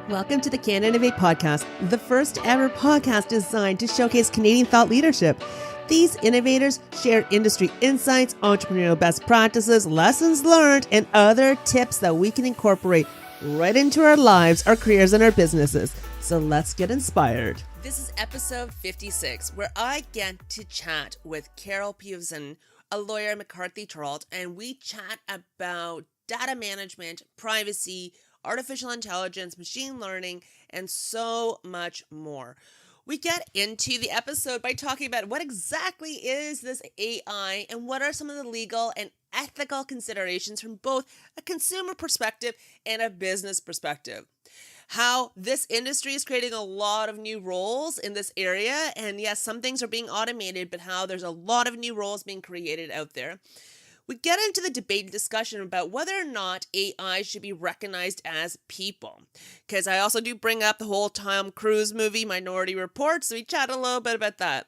Welcome to the Can Innovate podcast, the first ever podcast designed to showcase Canadian thought leadership. These innovators share industry insights, entrepreneurial best practices, lessons learned, and other tips that we can incorporate right into our lives, our careers, and our businesses. So let's get inspired. This is episode 56, where I get to chat with Carole Piovesan, a lawyer at McCarthy Tetrault, and we chat about data management, privacy, artificial intelligence, machine learning, and so much more. We get into the episode by talking about what exactly is this AI and what are some of the legal and ethical considerations from both a consumer perspective and a business perspective. How this industry is creating a lot of new roles in this area, and yes, some things are being automated, but how there's a lot of new roles being created out there. We get into the debate and discussion about whether or not AI should be recognized as people. Because I also do bring up the whole Tom Cruise movie, Minority Report, so we chat a little bit about that.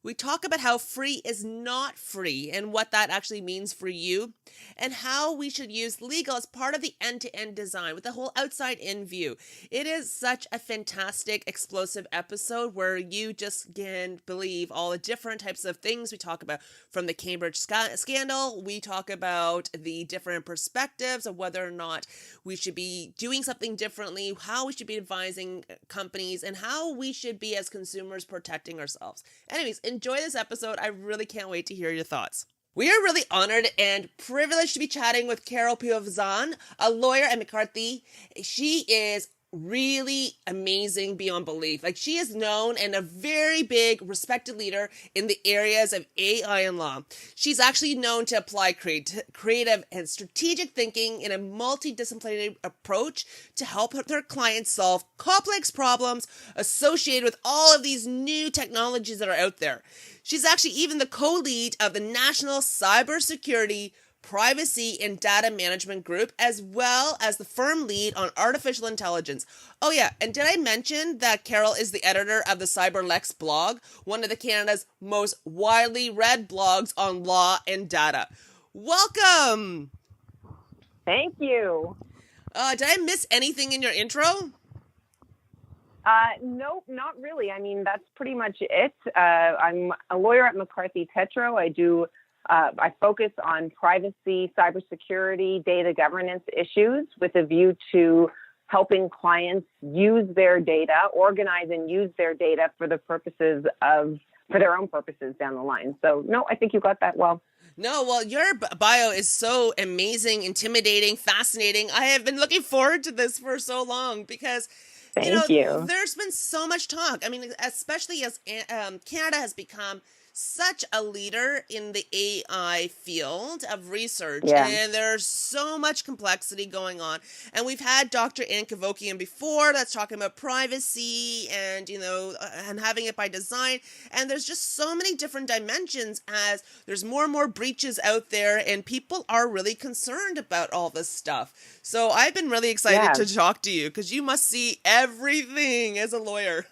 We talk about how free is not free and what that actually means for you, and how we should use legal as part of the end-to-end design with the whole outside-in view. It is such a fantastic, explosive episode where you just can believe all the different types of things we talk about. From the Cambridge scandal, we talk about the different perspectives of whether or not we should be doing something differently, how we should be advising companies, and how we should be as consumers protecting ourselves. Anyways, enjoy this episode. I really can't wait to hear your thoughts. We are really honored and privileged to be chatting with Carole Piovesan, a lawyer at McCarthy. She is really amazing beyond belief. Like, she is known and a very big respected leader in the areas of AI and law. She's actually known to apply creative and strategic thinking in a multidisciplinary approach to help her clients solve complex problems associated with all of these new technologies that are out there. She's actually even the co-lead of the National Cybersecurity, Privacy and Data Management Group, as well as the firm lead on artificial intelligence. Oh yeah, and did I mention that Carole is the editor of the CyberLex blog, one of the Canada's most widely read blogs on law and data? Welcome! Thank you. Did I miss anything in your intro? Nope, not really. I mean, that's pretty much it. I'm a lawyer at McCarthy Tetrault. I focus on privacy, cybersecurity, data governance issues with a view to helping clients use their data, organize and use their data for their own purposes down the line. So no, I think you got that well. No, well, your bio is so amazing, intimidating, fascinating. I have been looking forward to this for so long because Thank you. There's been so much talk. I mean, especially as Canada has become such a leader in the AI field of research, and there's so much complexity going on. And we've had Dr. Ann Kavokian before that's talking about privacy and, and having it by design. And there's just so many different dimensions as there's more and more breaches out there, and people are really concerned about all this stuff. So I've been really excited to talk to you because you must see everything as a lawyer.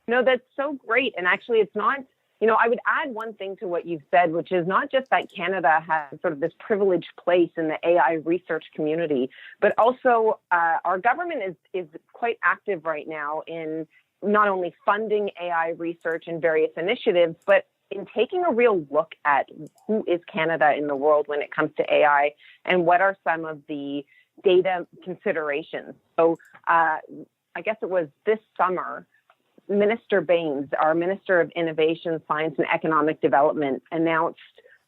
No, that's so great. And actually, it's not. I would add one thing to what you've said, which is not just that Canada has sort of this privileged place in the AI research community, but also our government is quite active right now in not only funding AI research and various initiatives, but in taking a real look at who is Canada in the world when it comes to AI and what are some of the data considerations. So I guess it was this summer, Minister Baines, our Minister of Innovation, Science and Economic Development, announced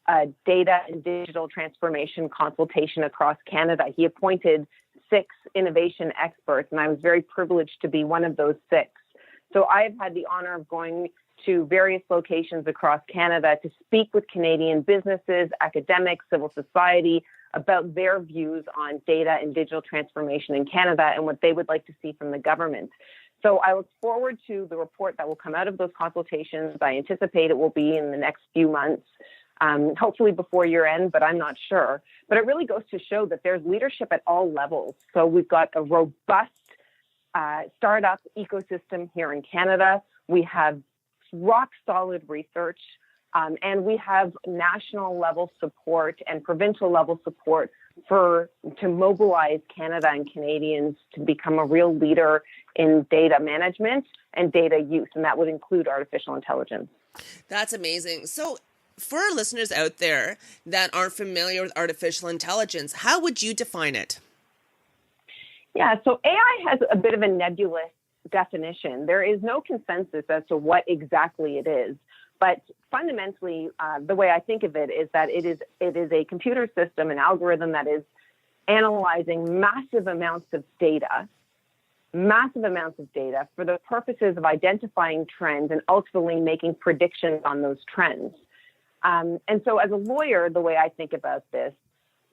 a data and digital transformation consultation across Canada. He appointed 6 innovation experts, and I was very privileged to be one of those 6. So I've had the honor of going to various locations across Canada to speak with Canadian businesses, academics, civil society about their views on data and digital transformation in Canada and what they would like to see from the government. So I look forward to the report that will come out of those consultations. I anticipate it will be in the next few months, hopefully before year end, but I'm not sure. But it really goes to show that there's leadership at all levels. So we've got a robust startup ecosystem here in Canada. We have rock solid research. And we have national level support and provincial level support to mobilize Canada and Canadians to become a real leader in data management and data use, and that would include artificial intelligence. That's amazing. So for our listeners out there that aren't familiar with artificial intelligence, how would you define it? Yeah, so AI has a bit of a nebulous definition. There is no consensus as to what exactly it is. But fundamentally, the way I think of it is that it is a computer system, an algorithm that is analyzing massive amounts of data for the purposes of identifying trends and ultimately making predictions on those trends. And so as a lawyer, the way I think about this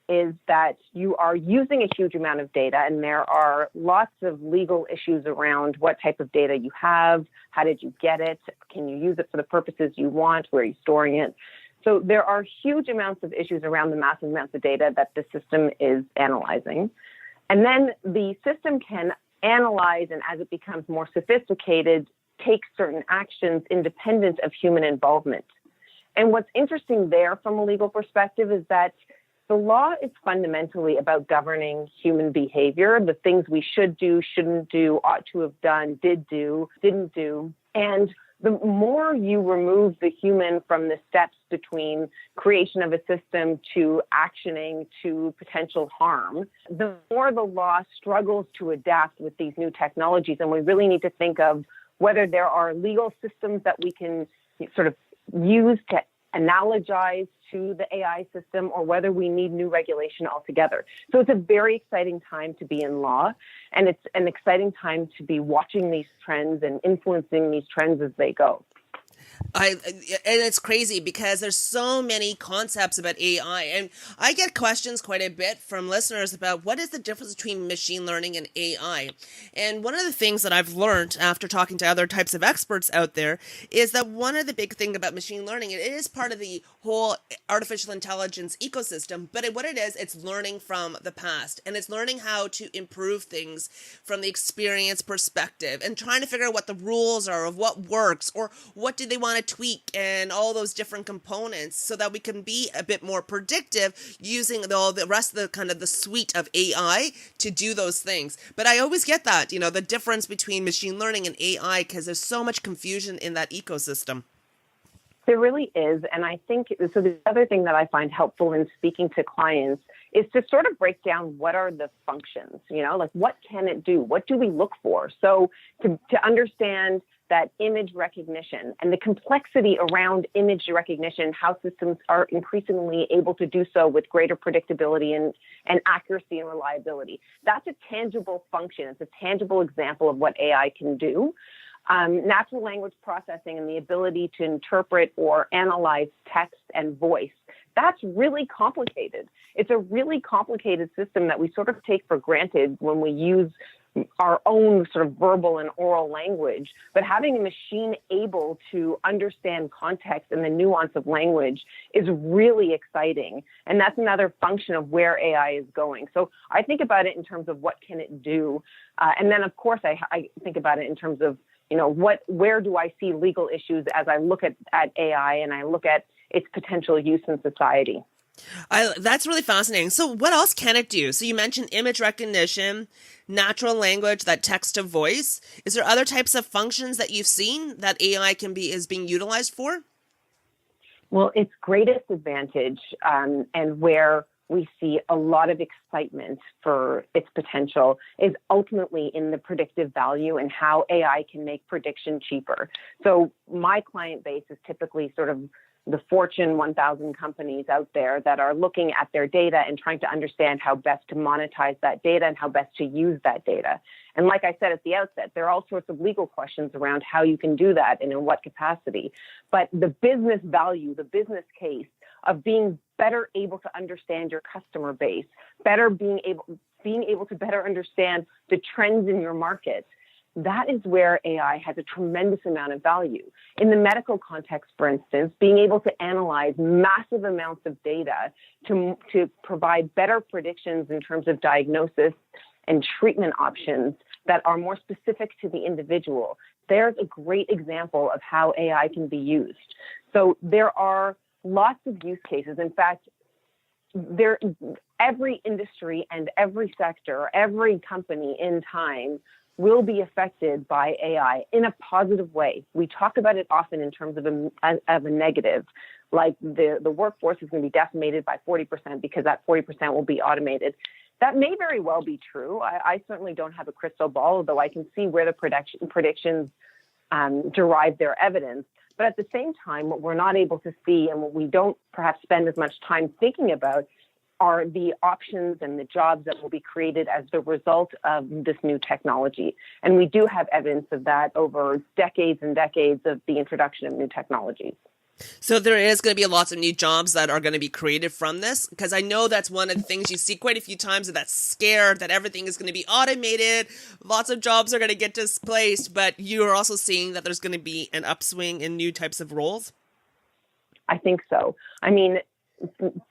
is that you are using a huge amount of data, and there are lots of legal issues around what type of data you have, how did you get it, can you use it for the purposes you want, where are you storing it? So there are huge amounts of issues around the massive amounts of data that the system is analyzing. And then the system can analyze, and as it becomes more sophisticated, take certain actions independent of human involvement. And what's interesting there from a legal perspective is that the law is fundamentally about governing human behavior, the things we should do, shouldn't do, ought to have done, did do, didn't do. And the more you remove the human from the steps between creation of a system to actioning to potential harm, the more the law struggles to adapt with these new technologies. And we really need to think of whether there are legal systems that we can sort of use to analogize to the AI system, or whether we need new regulation altogether. So it's a very exciting time to be in law, and it's an exciting time to be watching these trends and influencing these trends as they go. And it's crazy because there's so many concepts about AI, and I get questions quite a bit from listeners about what is the difference between machine learning and AI. And one of the things that I've learned after talking to other types of experts out there is that one of the big things about machine learning, it is part of the whole artificial intelligence ecosystem, but what it is, it's learning from the past, and it's learning how to improve things from the experience perspective and trying to figure out what the rules are of what works, or what do they want to tweak, and all those different components, so that we can be a bit more predictive using all the rest of the kind of the suite of AI to do those things. But I always get that, the difference between machine learning and AI, because there's so much confusion in that ecosystem. There really is. And I think, so the other thing that I find helpful in speaking to clients is to sort of break down what are the functions, like what can it do? What do we look for? So to understand that image recognition and the complexity around image recognition, how systems are increasingly able to do so with greater predictability and accuracy and reliability. That's a tangible function. It's a tangible example of what AI can do. Natural language processing and the ability to interpret or analyze text and voice, that's really complicated. It's a really complicated system that we sort of take for granted when we use our own sort of verbal and oral language, but having a machine able to understand context and the nuance of language is really exciting. And that's another function of where AI is going. So I think about it in terms of what can it do? And then, of course, I think about it in terms of, where do I see legal issues as I look at AI and I look at its potential use in society? That's really fascinating. So what else can it do? So you mentioned image recognition, natural language, that text to voice. Is there other types of functions that you've seen that AI is being utilized for? Well, its greatest advantage and where we see a lot of excitement for its potential is ultimately in the predictive value and how AI can make prediction cheaper. So my client base is typically sort of the Fortune 1000 companies out there that are looking at their data and trying to understand how best to monetize that data and how best to use that data. And like I said at the outset, there are all sorts of legal questions around how you can do that and in what capacity. But the business value, the business case of being better able to understand your customer base, being able to better understand the trends in your market, that is where AI has a tremendous amount of value. In the medical context, for instance, being able to analyze massive amounts of data to provide better predictions in terms of diagnosis and treatment options that are more specific to the individual. There's a great example of how AI can be used. So there are lots of use cases. In fact, every industry and every sector, every company in time will be affected by AI in a positive way. We talk about it often in terms of a negative, like the workforce is going to be decimated by 40% because that 40% will be automated. That may very well be true. I certainly don't have a crystal ball, although I can see where the predictions derive their evidence. But at the same time, what we're not able to see and what we don't perhaps spend as much time thinking about are the options and the jobs that will be created as the result of this new technology. And we do have evidence of that over decades and decades of the introduction of new technologies. So there is going to be lots of new jobs that are going to be created from this, because I know that's one of the things you see quite a few times, that scare that everything is going to be automated. Lots of jobs are going to get displaced, but you're also seeing that there's going to be an upswing in new types of roles. I think so. I mean,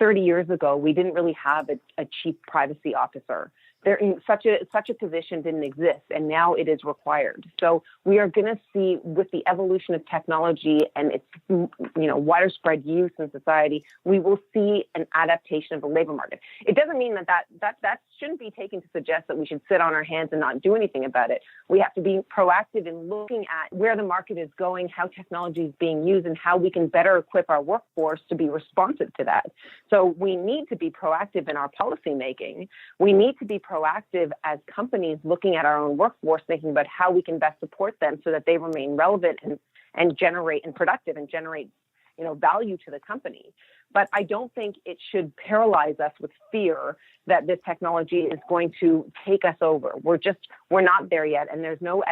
30 years ago, we didn't really have a chief privacy officer. Such a position didn't exist, and now it is required. So we are going to see, with the evolution of technology and its widespread use in society, we will see an adaptation of the labor market. It doesn't mean that shouldn't be taken to suggest that we should sit on our hands and not do anything about it. We have to be proactive in looking at where the market is going, how technology is being used, and how we can better equip our workforce to be responsive to that. So we need to be proactive in our policy making. We need to be proactive as companies looking at our own workforce, thinking about how we can best support them so that they remain relevant and generate and productive and generate value to the company. But I don't think it should paralyze us with fear that this technology is going to take us over. We're not there yet, and there's no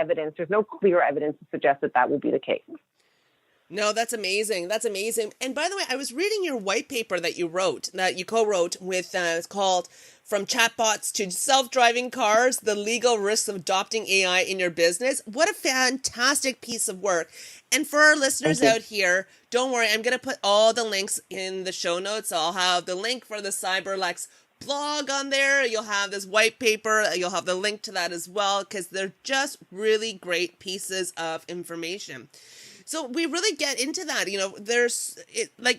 clear evidence to suggest that will be the case. No, that's amazing. That's amazing. And by the way, I was reading your white paper that you co-wrote with, it's called From Chatbots to Self-Driving Cars, the Legal Risks of Adopting AI in Your Business. What a fantastic piece of work. And for our listeners out here, don't worry, I'm going to put all the links in the show notes. I'll have the link for the CyberLex blog on there. You'll have this white paper. You'll have the link to that as well, because they're just really great pieces of information. So we really get into that.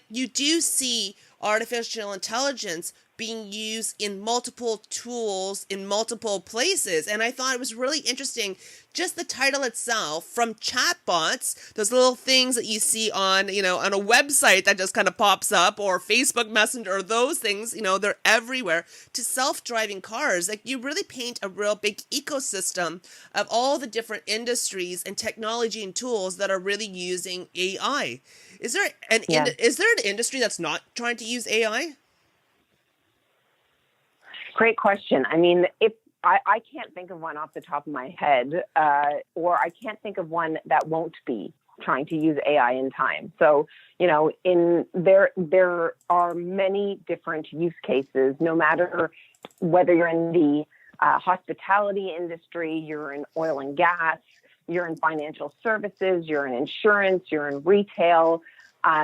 You do see artificial intelligence being used in multiple tools in multiple places. And I thought it was really interesting, just the title itself, From Chatbots, those little things that you see on a website that just kind of pops up, or Facebook Messenger, or those things, they're everywhere, to self-driving cars. Like, you really paint a real big ecosystem of all the different industries and technology and tools that are really using AI. Is there an industry that's not trying to use AI? Great question. I mean, if I can't think of one off the top of my head, or I can't think of one that won't be trying to use AI in time. So, there are many different use cases, no matter whether you're in the hospitality industry, you're in oil and gas, you're in financial services, you're in insurance, you're in retail,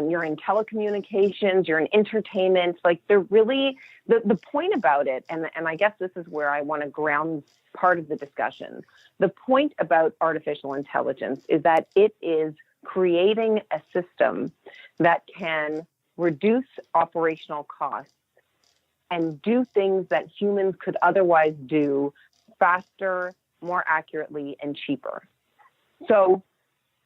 you're in telecommunications, you're in entertainment. Like, they're really, the point about it, and I guess this is where I want to ground part of the discussion. The point about artificial intelligence is that it is creating a system that can reduce operational costs and do things that humans could otherwise do faster, more accurately, and cheaper. So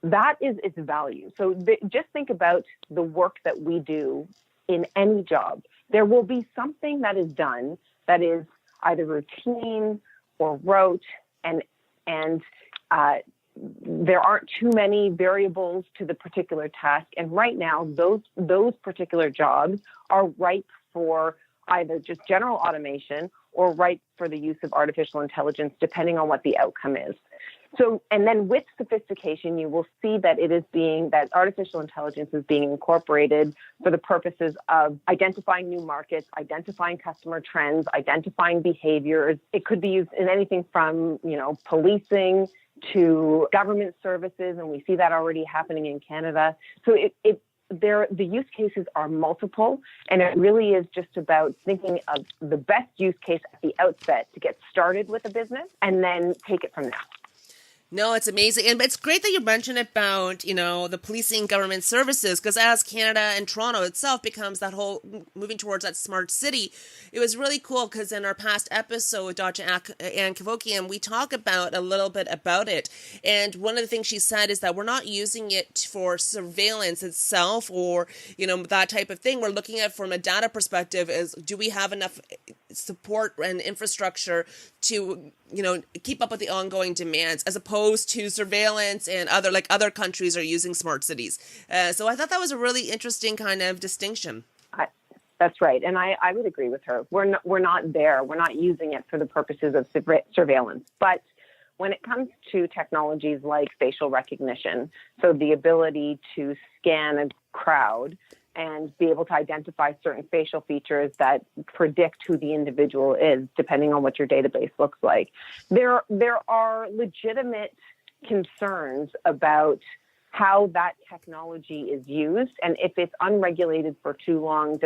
that is its value. So just think about the work that we do in any job. There will be something that is done that is either routine or rote, and there aren't too many variables to the particular task. And right now, those particular jobs are ripe for either just general automation or ripe for the use of artificial intelligence, depending on what the outcome is. So, and then with sophistication, you will see that that artificial intelligence is being incorporated for the purposes of identifying new markets, identifying customer trends, identifying behaviors. It could be used in anything from, policing to government services, and we see that already happening in Canada. So the use cases are multiple, and it really is just about thinking of the best use case at the outset to get started with a business and then take it from there. No, it's amazing. And it's great that you mentioned about, the policing government services, because as Canada and Toronto itself becomes that whole moving towards that smart city, it was really cool because in our past episode with Dr. Ann Kevokian, we talk about a little bit about it. And one of the things she said is that we're not using it for surveillance itself or, that type of thing. We're looking at from a data perspective is, do we have enough support and infrastructure to keep up with the ongoing demands, as opposed to surveillance and other countries are using smart cities. So I thought that was a really interesting kind of distinction. That's right, and I would agree with her. We're not there. We're not using it for the purposes of surveillance. But when it comes to technologies like facial recognition, so the ability to scan a crowd and be able to identify certain facial features that predict who the individual is, depending on what your database looks like. There are legitimate concerns about how that technology is used, and if it's unregulated for too long,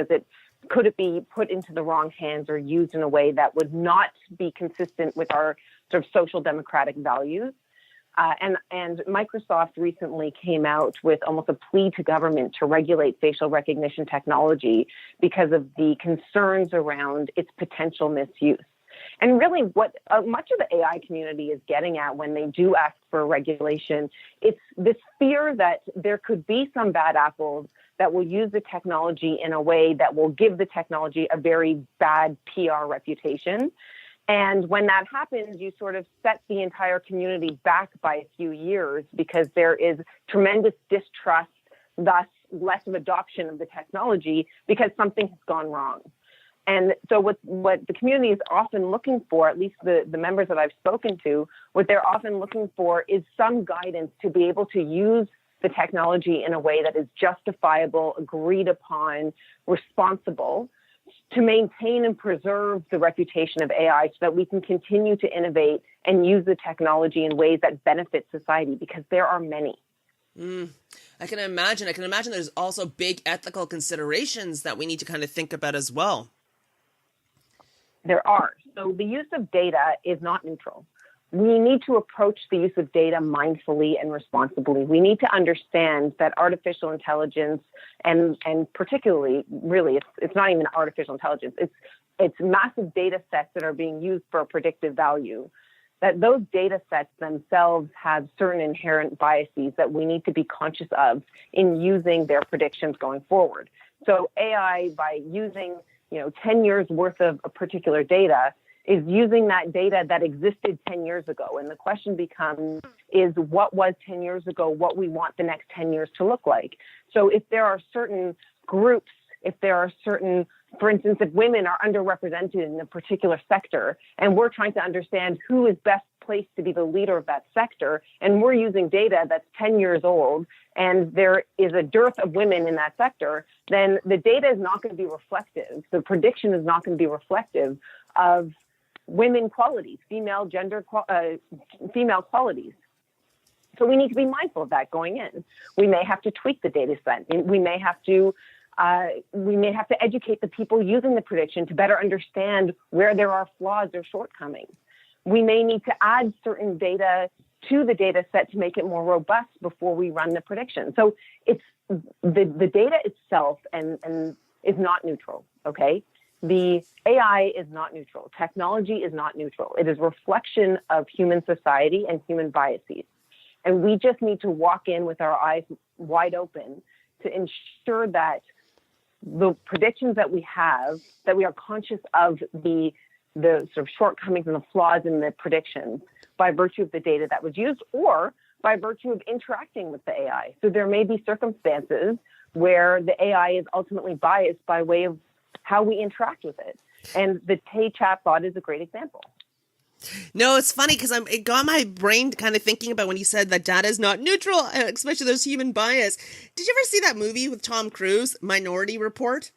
could it be put into the wrong hands or used in a way that would not be consistent with our sort of social democratic values? And Microsoft recently came out with almost a plea to government to regulate facial recognition technology because of the concerns around its potential misuse. And really what much of the AI community is getting at when they do ask for regulation, it's this fear that there could be some bad apples that will use the technology in a way that will give the technology a very bad PR reputation. And when that happens, you sort of set the entire community back by a few years because there is tremendous distrust, thus less of adoption of the technology because something has gone wrong. And so what the community is often looking for, at least the members that I've spoken to, what they're often looking for is some guidance to be able to use the technology in a way that is justifiable, agreed upon, responsible, to maintain and preserve the reputation of AI so that we can continue to innovate and use the technology in ways that benefit society, because there are many. I can imagine there's also big ethical considerations that we need to kind of think about as well. There are. So the use of data is not neutral. We need to approach the use of data mindfully and responsibly. We need to understand that artificial intelligence and particularly, really, it's not even artificial intelligence. It's massive data sets that are being used for predictive value, that those data sets themselves have certain inherent biases that we need to be conscious of in using their predictions going forward. So AI, by using 10 years worth of a particular data, is using that data that existed 10 years ago. And the question becomes, is what was 10 years ago what we want the next 10 years to look like? So if there are certain groups, for instance, if women are underrepresented in a particular sector, and we're trying to understand who is best placed to be the leader of that sector, and we're using data that's 10 years old, and there is a dearth of women in that sector, then the data is not going to be reflective. The prediction is not going to be reflective of women qualities, female qualities. So we need to be mindful of that going in. We may have to tweak the data set. We may have to educate the people using the prediction to better understand where there are flaws or shortcomings. We may need to add certain data to the data set to make it more robust before we run the prediction. So it's the data itself and is not neutral, okay? The AI is not neutral. Technology is not neutral. It is a reflection of human society and human biases. And we just need to walk in with our eyes wide open to ensure that the predictions that we have, that we are conscious of the sort of shortcomings and the flaws in the predictions by virtue of the data that was used or by virtue of interacting with the AI. So there may be circumstances where the AI is ultimately biased by way of how we interact with it. And the Tay chatbot is a great example. No, it's funny because it got my brain kind of thinking about when you said that data is not neutral, especially there's human bias. Did you ever see that movie with Tom Cruise, Minority Report?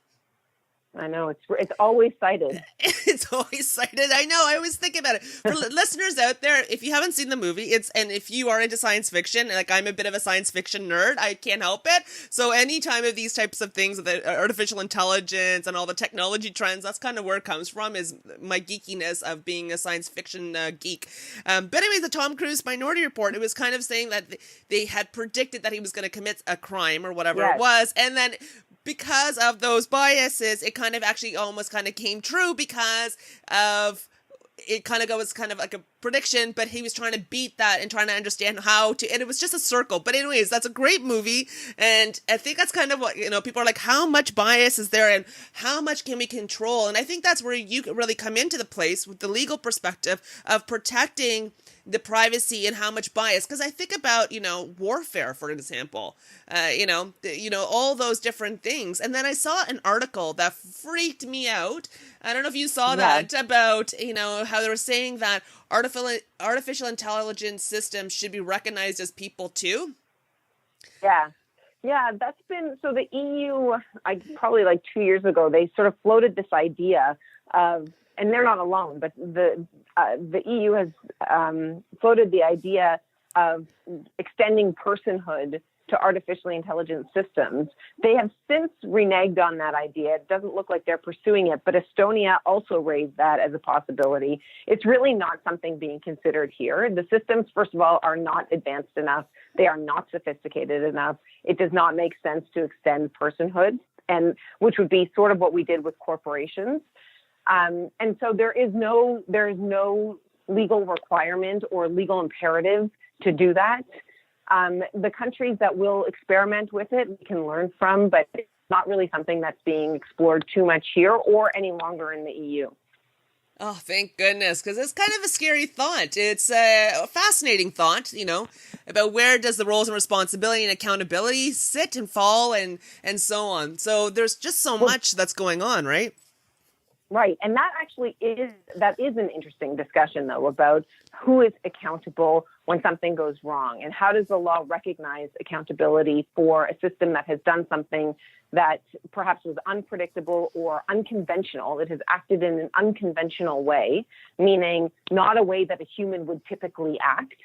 I know it's always cited. It's always cited. I know. I always think about it. For listeners out there, if you haven't seen the movie, and if you are into science fiction, like I'm a bit of a science fiction nerd, I can't help it. So anytime of these types of things, the artificial intelligence and all the technology trends, that's kind of where it comes from, is my geekiness of being a science fiction geek. But anyways, the Tom Cruise Minority Report, it was kind of saying that they had predicted that he was going to commit a crime or whatever it was, and then because of those biases, it kind of actually almost kind of came true because of it was kind of like a prediction, but he was trying to beat that and trying to understand how to, and it was just a circle. But anyways, that's a great movie. And I think that's kind of what, people are like, how much bias is there and how much can we control? And I think that's where you really come into the place with the legal perspective of protecting the privacy and how much bias. Because I think about, warfare, for example, all those different things. And then I saw an article that freaked me out. I don't know if you saw that about, how they were saying that artificial intelligence systems should be recognized as people too. Yeah, that's been, so the EU, probably like 2 years ago, they sort of floated this idea of, and they're not alone, but the EU has floated the idea of extending personhood to artificially intelligent systems. They have since reneged on that idea. It doesn't look like they're pursuing it, but Estonia also raised that as a possibility. It's really not something being considered here. The systems, first of all, are not advanced enough. They are not sophisticated enough. It does not make sense to extend personhood, and which would be sort of what we did with corporations. And so there is no legal requirement or legal imperative to do that. The countries that will experiment with it, we can learn from, but it's not really something that's being explored too much here or any longer in the EU. Oh, thank goodness, because it's kind of a scary thought. It's a fascinating thought, about where does the roles and responsibility and accountability sit and fall and so on. So there's just so much that's going on, right? Right. And that actually is an interesting discussion, though, about who is accountable when something goes wrong and how does the law recognize accountability for a system that has done something that perhaps was unpredictable or unconventional. It has acted in an unconventional way, meaning not a way that a human would typically act,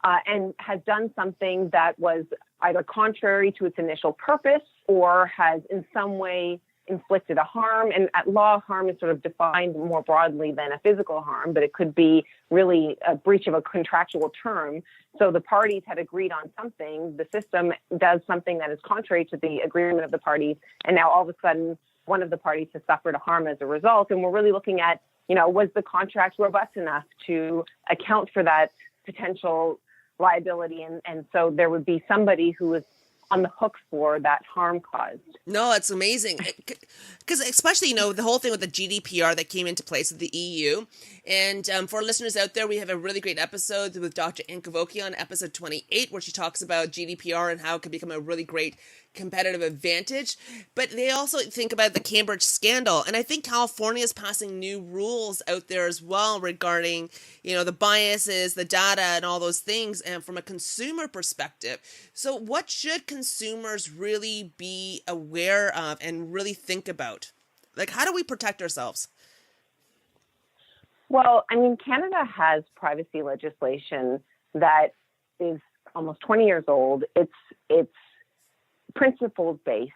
and has done something that was either contrary to its initial purpose or has in some way inflicted a harm. And at law, harm is sort of defined more broadly than a physical harm, but it could be really a breach of a contractual term. So the parties had agreed on something, the system does something that is contrary to the agreement of the parties, and now all of a sudden one of the parties has suffered a harm as a result. And we're really looking at, was the contract robust enough to account for that potential liability? And so there would be somebody who was on the hook for that harm caused. No, it's amazing. Because especially, the whole thing with the GDPR that came into place with the EU. And for listeners out there, we have a really great episode with Dr. Ann Kavokian, episode 28, where she talks about GDPR and how it can become a really great competitive advantage. But they also think about the Cambridge scandal. And I think California is passing new rules out there as well regarding, the biases, the data, and all those things, and from a consumer perspective. So what should consumers really be aware of and really think about? Like, how do we protect ourselves? Well, Canada has privacy legislation that is almost 20 years old. It's principle-based,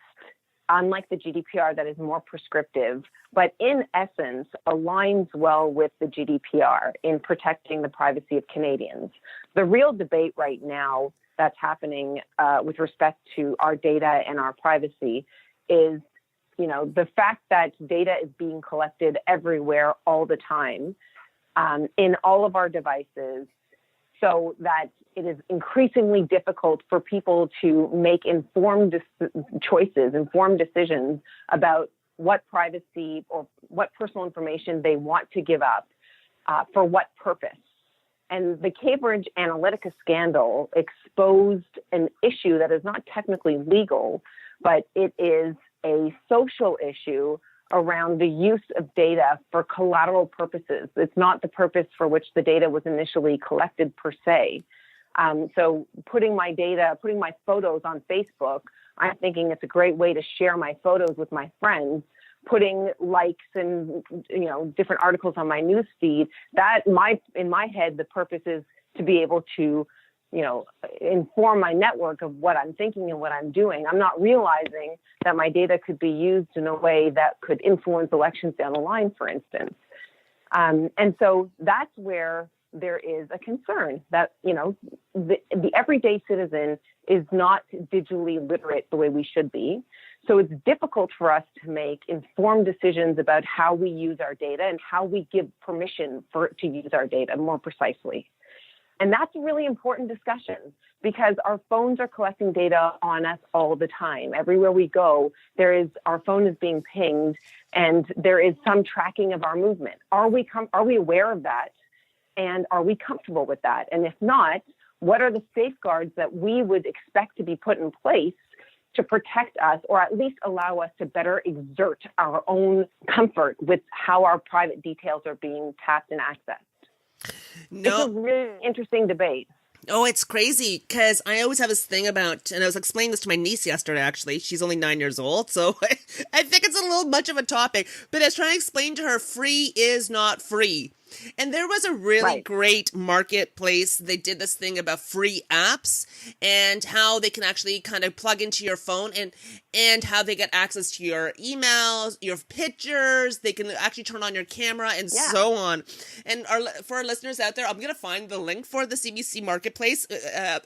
unlike the GDPR that is more prescriptive, but in essence aligns well with the GDPR in protecting the privacy of Canadians. The real debate right now that's happening with respect to our data and our privacy is, the fact that data is being collected everywhere all the time in all of our devices, so that it is increasingly difficult for people to make informed choices, informed decisions about what privacy or what personal information they want to give up for what purpose. And the Cambridge Analytica scandal exposed an issue that is not technically legal, but it is a social issue around the use of data for collateral purposes. It's not the purpose for which the data was initially collected per se. So putting my photos on Facebook, I'm thinking it's a great way to share my photos with my friends, putting likes and, different articles on my news feed, in my head, the purpose is to be able to, inform my network of what I'm thinking and what I'm doing. I'm not realizing that my data could be used in a way that could influence elections down the line, for instance. And so that's where there is a concern that, the everyday citizen is not digitally literate the way we should be. So it's difficult for us to make informed decisions about how we use our data and how we give permission to use our data more precisely. And that's a really important discussion because our phones are collecting data on us all the time. Everywhere we go, our phone is being pinged and there is some tracking of our movement. Are we aware of that? And are we comfortable with that? And if not, what are the safeguards that we would expect to be put in place to protect us, or at least allow us to better exert our own comfort with how our private details are being tapped and accessed? No. It's a really interesting debate. Oh, it's crazy because I always have this thing about, and I was explaining this to my niece yesterday, actually. She's only 9 years old, so I think it's a little much of a topic. But I was trying to explain to her, free is not free. And there was a really great marketplace. They did this thing about free apps and how they can actually kind of plug into your phone and how they get access to your emails, your pictures. They can actually turn on your camera and so on. And for our listeners out there, I'm going to find the link for the CBC Marketplace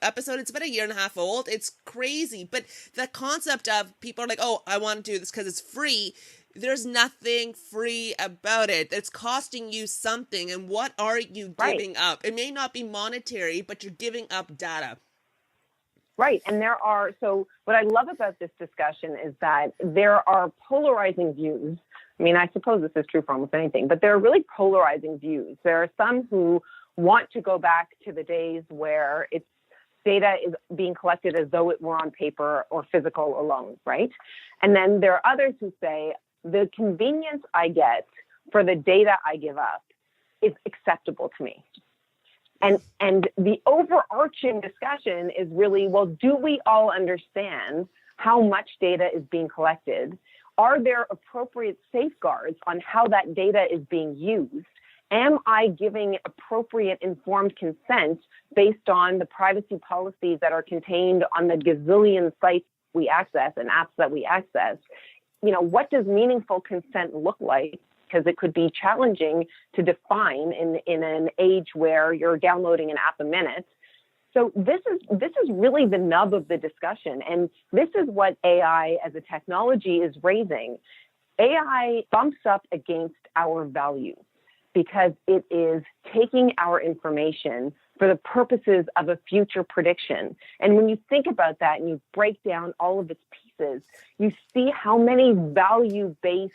episode. It's about 1.5 years old. It's crazy. But the concept of people are like, oh, I want to do this because it's free. There's nothing free about it. It's costing you something. And what are you giving up? It may not be monetary, but you're giving up data. Right. And so what I love about this discussion is that there are polarizing views. I mean, I suppose this is true for almost anything, but there are really polarizing views. There are some who want to go back to the days where data is being collected as though it were on paper or physical alone, right? And then there are others who say, the convenience I get for the data I give up is acceptable to me. And the overarching discussion is really, well, do we all understand how much data is being collected? Are there appropriate safeguards on how that data is being used? Am I giving appropriate informed consent based on the privacy policies that are contained on the gazillion sites we access and apps that we access? What does meaningful consent look like? Because it could be challenging to define in an age where you're downloading an app a minute. So this is really the nub of the discussion. And this is what AI as a technology is raising. AI bumps up against our values because it is taking our information for the purposes of a future prediction. And when you think about that and you break down all of its pieces, you see how many value-based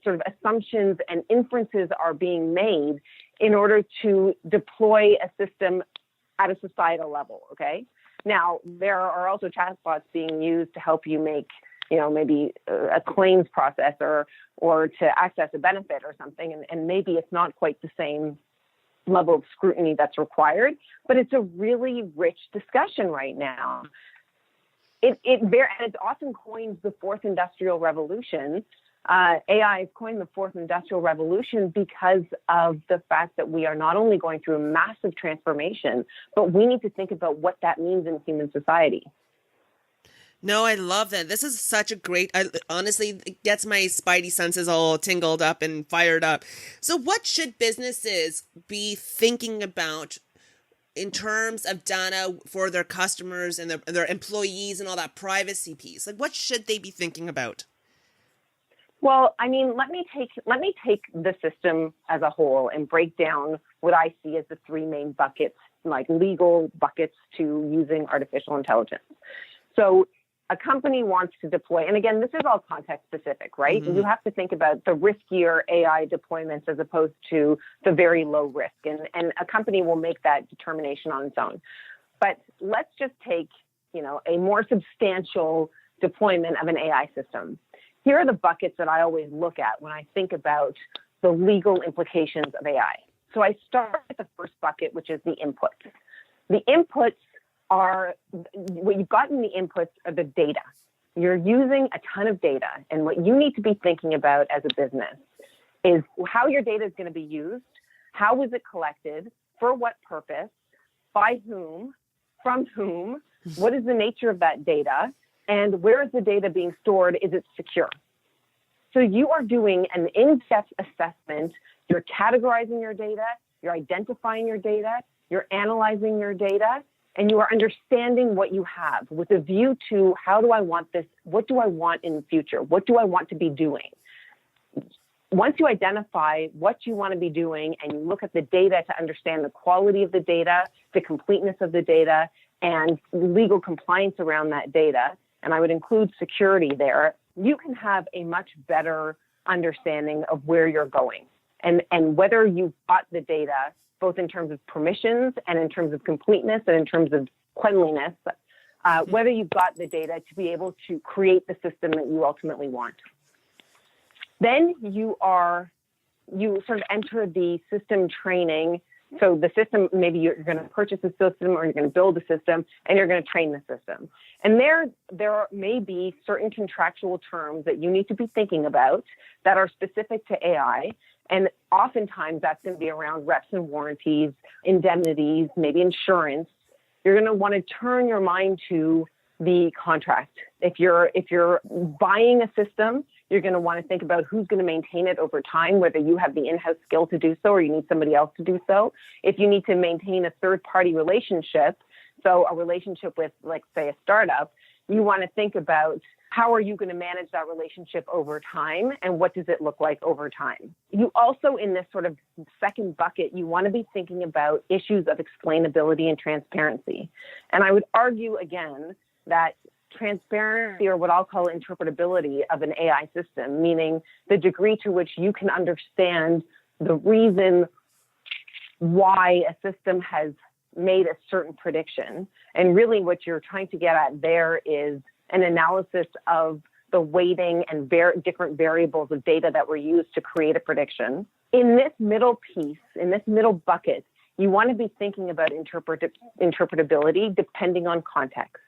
sort of assumptions and inferences are being made in order to deploy a system at a societal level, okay? Now, there are also chatbots being used to help you make, maybe a claims process or to access a benefit or something, and maybe it's not quite the same level of scrutiny that's required, but it's a really rich discussion right now. And it's often coined the fourth industrial revolution. AI has coined the fourth industrial revolution because of the fact that we are not only going through a massive transformation, but we need to think about what that means in human society. No, I love that. This is such a honestly, it gets my spidey senses all tingled up and fired up. So what should businesses be thinking about in terms of data for their customers and their employees and all that privacy piece? Like, what should they be thinking about? Well, I mean, let me take the system as a whole and break down what I see as the three main buckets, like legal buckets to using artificial intelligence. So a company wants to deploy, and again, this is all context specific, right? Mm-hmm. You have to think about the riskier AI deployments as opposed to the very low risk, and a company will make that determination on its own. But let's just take, a more substantial deployment of an AI system. Here are the buckets that I always look at when I think about the legal implications of AI. So I start with the first bucket, which is the inputs. The inputs are, what you've got in the inputs are the data. you're using a ton of data. And what you need to be thinking about as a business is how your data is going to be used, how was it collected, for what purpose, by whom, from whom, what is the nature of that data, and where is the data being stored? Is it secure? So you are doing an in-depth assessment. You're categorizing your data, you're identifying your data, you're analyzing your data, and you are understanding what you have with a view to how do I want this? What do I want in the future? What do I want to be doing? Once you identify what you want to be doing and you look at the data to understand the quality of the data, the completeness of the data, and legal compliance around that data, and I would include security there, you can have a much better understanding of where you're going and whether you've got the data, both in terms of permissions and in terms of completeness and in terms of cleanliness, whether you've got the data to be able to create the system that you ultimately want. Then you sort of enter the system training. So the system, maybe you're going to purchase a system or you're going to build a system and you're going to train the system. And there may be certain contractual terms that you need to be thinking about that are specific to AI. And oftentimes that's going to be around reps and warranties, indemnities, maybe insurance. You're going to want to turn your mind to the contract. If you're buying a system, you're going to want to think about who's going to maintain it over time, whether you have the in-house skill to do so or you need somebody else to do so. If you need to maintain a third-party relationship, so a relationship with, like, say, a startup, you want to think about how are you going to manage that relationship over time and what does it look like over time. You also, in this sort of second bucket, you want to be thinking about issues of explainability and transparency. And I would argue, again, that transparency, or what I'll call interpretability of an AI system, meaning the degree to which you can understand the reason why a system has made a certain prediction. And really what you're trying to get at there is an analysis of the weighting and different variables of data that were used to create a prediction. In this middle piece, in this middle bucket, you want to be thinking about interpretability depending on context.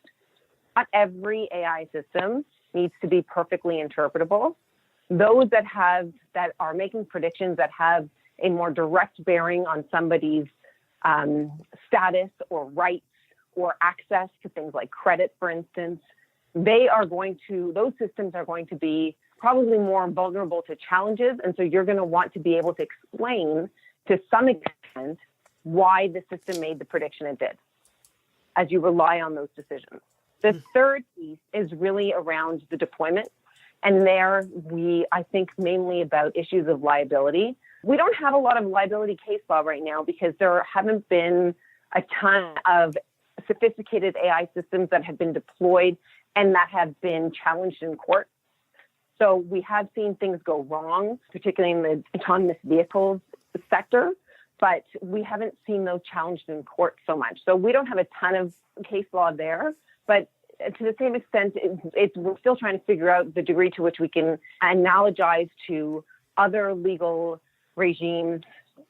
Not every AI system needs to be perfectly interpretable. Those that are making predictions that have a more direct bearing on somebody's status or rights or access to things like credit, for instance, those systems are going to be probably more vulnerable to challenges. And so you're going to want to be able to explain to some extent why the system made the prediction it did as you rely on those decisions. The third piece is really around the deployment. And there I think mainly about issues of liability. We don't have a lot of liability case law right now because there haven't been a ton of sophisticated AI systems that have been deployed and that have been challenged in court. So we have seen things go wrong, particularly in the autonomous vehicles sector, but we haven't seen those challenged in court so much. So we don't have a ton of case law there, but to the same extent, we're still trying to figure out the degree to which we can analogize to other legal regimes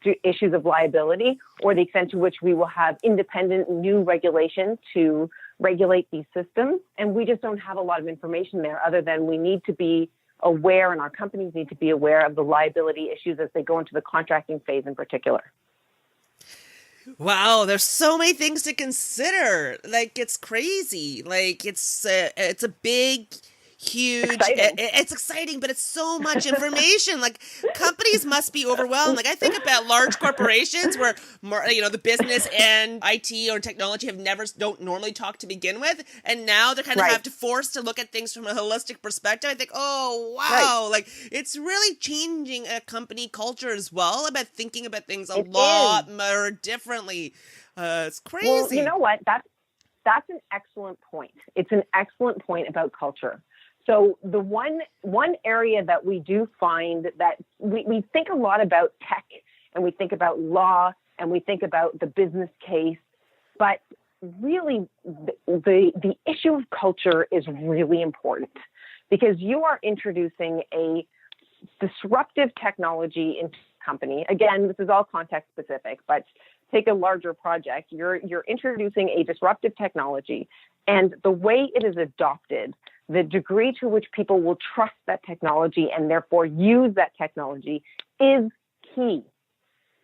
to issues of liability, or the extent to which we will have independent new regulation to regulate these systems. And we just don't have a lot of information there other than we need to be aware, and our companies need to be aware of the liability issues as they go into the contracting phase in particular. Wow, there's so many things to consider. Like, it's crazy. Like, it's a big, huge, it's exciting, but it's so much information. Like, companies must be overwhelmed. Like, I think about large corporations where more, the business and IT or technology don't normally talk to begin with, and now they're kind of have to force to look at things from a holistic perspective. I think, oh wow, like it's really changing a company culture as well about thinking about things a lot more differently. It's crazy. Well, you know what? That's an excellent point. It's an excellent point about culture. So the one area that we do find that we think a lot about tech and we think about law and we think about the business case, but really the issue of culture is really important because you are introducing a disruptive technology into a company. Again, this is all context specific, but take a larger project. You're introducing a disruptive technology, and the way it is adopted the degree to which people will trust that technology and therefore use that technology is key.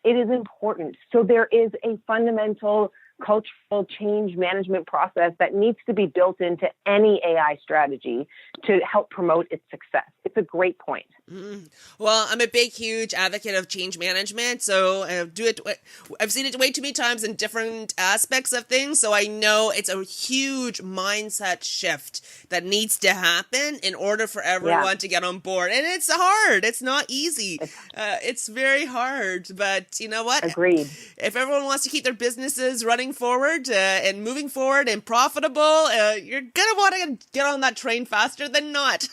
It is important. So there is a fundamental cultural change management process that needs to be built into any AI strategy to help promote its success. It's a great point. Mm. Well, I'm a big, huge advocate of change management. So I've seen it way too many times in different aspects of things. So I know it's a huge mindset shift that needs to happen in order for everyone to get on board. And it's hard. It's not easy. It's very hard. But you know what? Agreed. If everyone wants to keep their businesses running forward and moving forward and profitable, you're going to want to get on that train faster than not.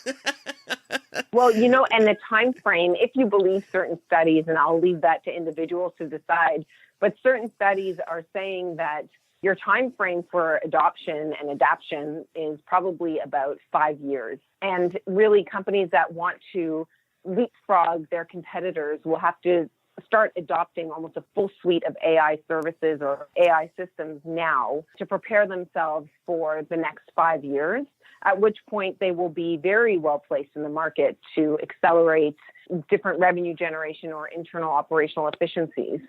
Well, and the time frame, if you believe certain studies, and I'll leave that to individuals to decide, but certain studies are saying that your time frame for adoption and adaption is probably about 5 years. And really, companies that want to leapfrog their competitors will have to start adopting almost a full suite of AI services or AI systems now to prepare themselves for the next 5 years, at which point they will be very well placed in the market to accelerate different revenue generation or internal operational efficiencies.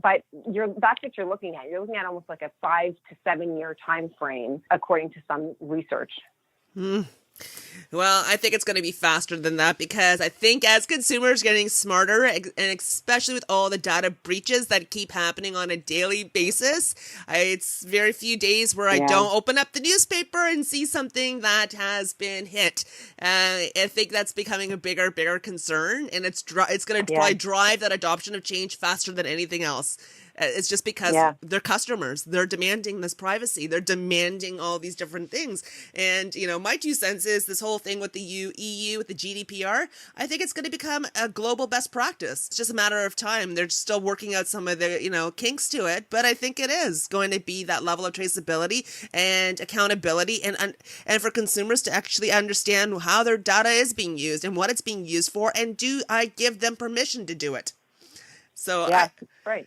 But that's what you're looking at. You're looking at almost like a 5 to 7 year time frame, according to some research. Well, I think it's going to be faster than that because I think as consumers getting smarter, and especially with all the data breaches that keep happening on a daily basis, it's very few days where I don't open up the newspaper and see something that has been hit. I think that's becoming a bigger concern, and it's going to probably drive that adoption of change faster than anything else. It's just because they're customers. They're demanding this privacy. They're demanding all these different things. And, my 2 cents is this whole thing with the EU, with the GDPR. I think it's going to become a global best practice. It's just a matter of time. They're still working out some of the, kinks to it. But I think it is going to be that level of traceability and accountability and for consumers to actually understand how their data is being used and what it's being used for. And do I give them permission to do it? So right.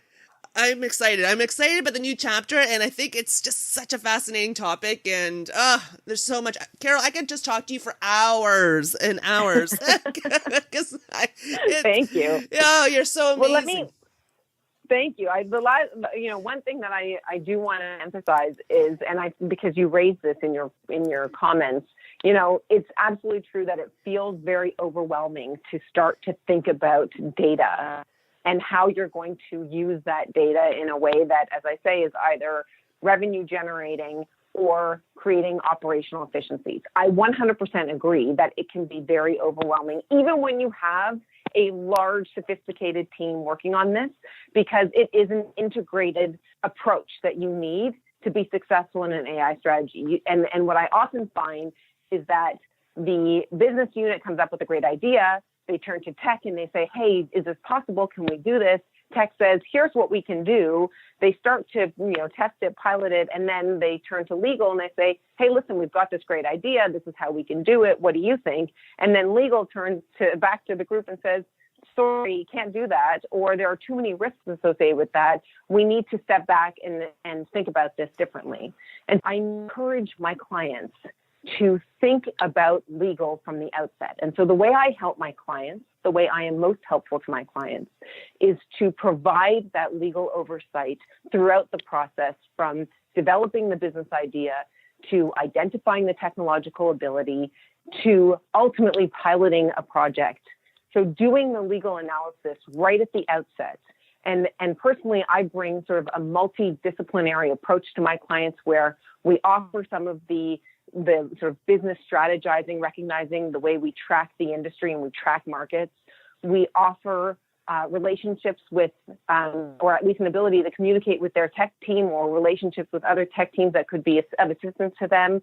I'm excited. I'm excited about the new chapter, and I think it's just such a fascinating topic, and there's so much. Carole, I could just talk to you for hours and hours. Thank you. Oh, you're so amazing. Thank you. One thing that I do want to emphasize is, because you raised this in your comments, it's absolutely true that it feels very overwhelming to start to think about data and how you're going to use that data in a way that, as I say, is either revenue generating or creating operational efficiencies. I 100% agree that it can be very overwhelming, even when you have a large, sophisticated team working on this, because it is an integrated approach that you need to be successful in an AI strategy. And what I often find is that the business unit comes up with a great idea. They turn to tech and they say, hey, is this possible? Can we do this? Tech says, here's what we can do. They start to, test it, pilot it, and then they turn to legal and they say, hey, listen, we've got this great idea. This is how we can do it. What do you think? And then legal turns back to the group and says, sorry, can't do that, or there are too many risks associated with that. We need to step back and think about this differently. And I encourage my clients to think about legal from the outset. And so the way I help my clients, the way I am most helpful to my clients, is to provide that legal oversight throughout the process, from developing the business idea to identifying the technological ability to ultimately piloting a project. So doing the legal analysis right at the outset. And personally, I bring sort of a multidisciplinary approach to my clients where we offer some of the sort of business strategizing, recognizing the way we track the industry and we track markets. We offer relationships with, or at least an ability to communicate with their tech team, or relationships with other tech teams that could be of assistance to them.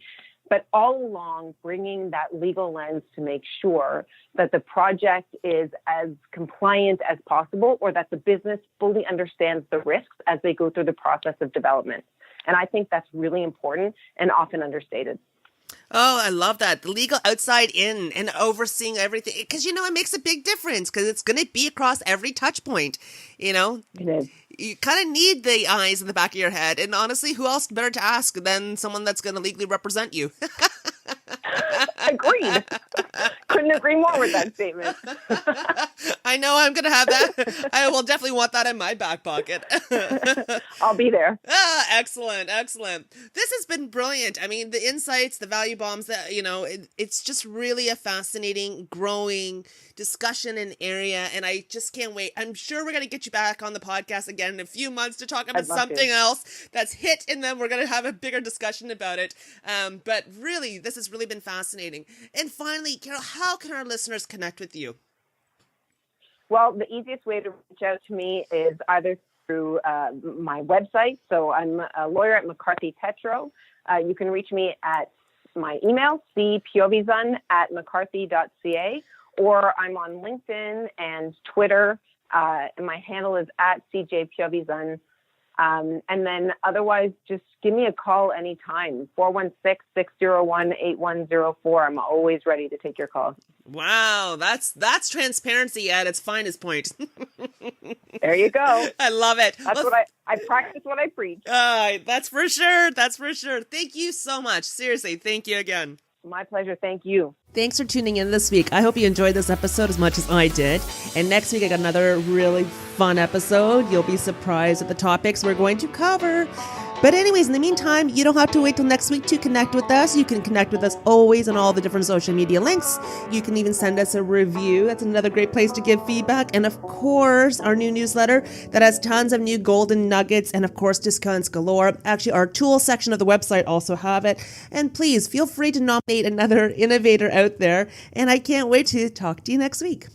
But all along, bringing that legal lens to make sure that the project is as compliant as possible, or that the business fully understands the risks as they go through the process of development. And I think that's really important and often understated. Oh, I love that. The legal outside in and overseeing everything. Because, it makes a big difference because it's going to be across every touch point. It is. You kind of need the eyes in the back of your head. And honestly, who else better to ask than someone that's going to legally represent you? Agreed. Couldn't agree more with that statement. I know I'm going to have that. I will definitely want that in my back pocket. I'll be there. Excellent. Excellent. This has been brilliant. I mean, the insights, the value bombs, that, it's just really a fascinating, growing discussion and area. And I just can't wait. I'm sure we're going to get you back on the podcast again in a few months to talk about something else that's hit, and then we're going to have a bigger discussion about it. But really, this has really been fascinating. And finally, Carole, how can our listeners connect with you? Well, the easiest way to reach out to me is either through my website. So I'm a lawyer at McCarthy Tetrault. You can reach me at my email, cpiovesan@mccarthy.ca, or I'm on LinkedIn and Twitter, and my handle is at cjpiovesan. And then otherwise, just give me a call anytime, 416-601-8104. I'm always ready to take your call. Wow, that's transparency at its finest point. There you go. I love it. That's what I practice what I preach. That's for sure. That's for sure. Thank you so much. Seriously, thank you again. My pleasure. Thank you. Thanks for tuning in this week. I hope you enjoyed this episode as much as I did. And next week, I got another really fun episode. You'll be surprised at the topics we're going to cover. But anyways, in the meantime, you don't have to wait till next week to connect with us. You can connect with us always on all the different social media links. You can even send us a review. That's another great place to give feedback. And of course, our new newsletter that has tons of new golden nuggets and of course, discounts galore. Actually, our tools section of the website also have it. And please feel free to nominate another innovator out there. And I can't wait to talk to you next week.